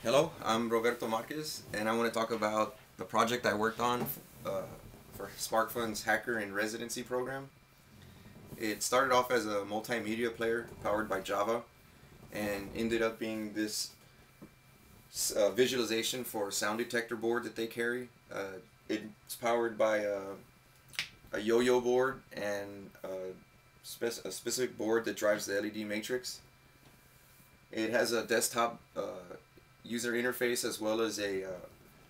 Hello, I'm Roberto Marquez, and I want to talk about the project I worked on for Sparkfun's Hacker in Residency program. It started off as a multimedia player powered by Java, and ended up being this visualization for a sound detector board that they carry. It's powered by a yo-yo board and a specific board that drives the LED matrix. It has a desktop user interface as well as a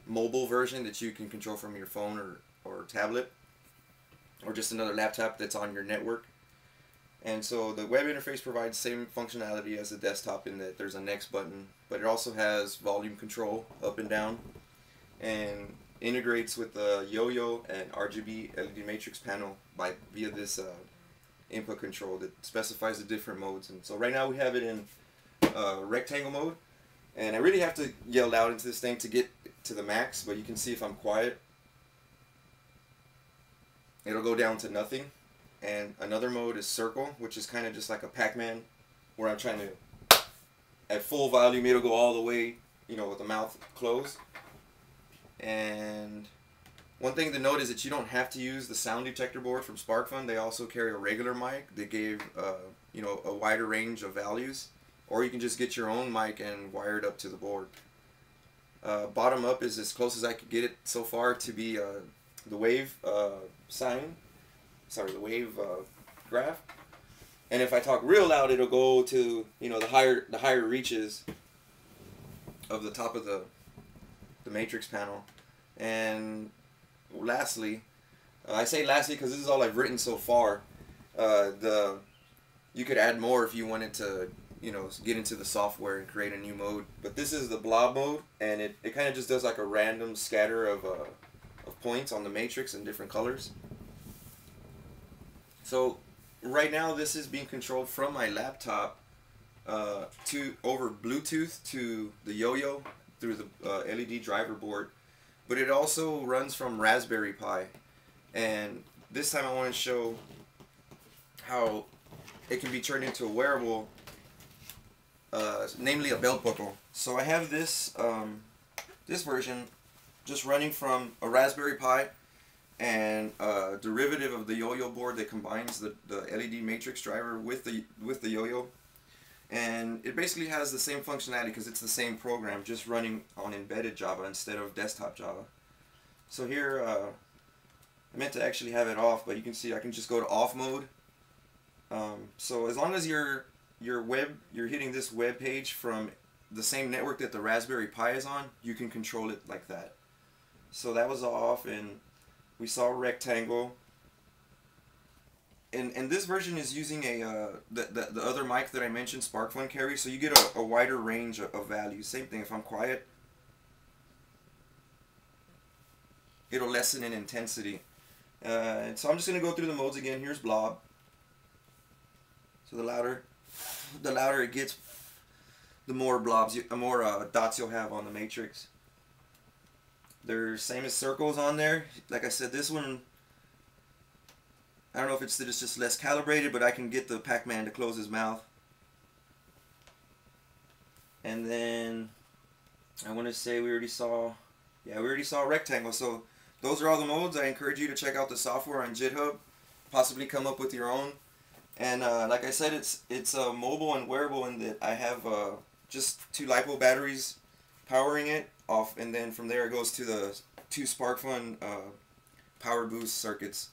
mobile version that you can control from your phone or tablet, or just another laptop that's on your network. And so the web interface provides the same functionality as the desktop in that there's a next button, but it also has volume control up and down, and integrates with the yo-yo and RGB LED matrix panel via this input control that specifies the different modes. And so right now we have it in rectangle mode, and I really have to yell loud into this thing to get to the max, but you can see if I'm quiet it'll go down to nothing. And another mode is circle, which is kind of just like a Pac-Man, where I'm trying to, at full volume, it'll go all the way, you know, with the mouth closed. And one thing to note is that you don't have to use the sound detector board from Sparkfun. They also carry a regular mic that gave you know, a wider range of values, or you can just get your own mic and wire it up to the board. Bottom up is as close as I could get it so far to be the wave the wave graph. And if I talk real loud, it'll go to, you know, the higher reaches of the top of the matrix panel. And lastly, I say lastly because this is all I've written so far. You could add more if you wanted to, you know, get into the software and create a new mode. But this is the blob mode, and it kind of just does like a random scatter of points on the matrix in different colors. So right now this is being controlled from my laptop over Bluetooth to the yo-yo through the LED driver board, but it also runs from Raspberry Pi. And this time I want to show how it can be turned into a wearable, namely a belt buckle. So I have this this version just running from a Raspberry Pi and a derivative of the yo-yo board that combines the LED matrix driver with the yo-yo. And it basically has the same functionality because it's the same program, just running on embedded Java instead of desktop Java. So here, I meant to actually have it off, but you can see I can just go to off mode. So as long as you're hitting this web page from the same network that the Raspberry Pi is on, you can control it like that. So that was off, and we saw rectangle. And this version is using the other mic that I mentioned, Sparkfun carries, so you get a wider range of values. Same thing, if I'm quiet, it'll lessen in intensity. And so I'm just going to go through the modes again. Here's blob. So the louder it gets, the more blobs, more dots you'll have on the matrix. There's same as circles on there. Like I said, this one, I don't know if it's that it's just less calibrated, but I can get the Pac-Man to close his mouth. And then I want to say we already saw rectangle. So those are all the modes. I encourage you to check out the software on GitHub, possibly come up with your own. And like I said, it's mobile and wearable in that I have just 2 lipo batteries powering it off, and then from there it goes to the 2 Sparkfun PowerBoots circuits.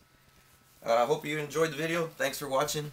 I hope you enjoyed the video. Thanks for watching.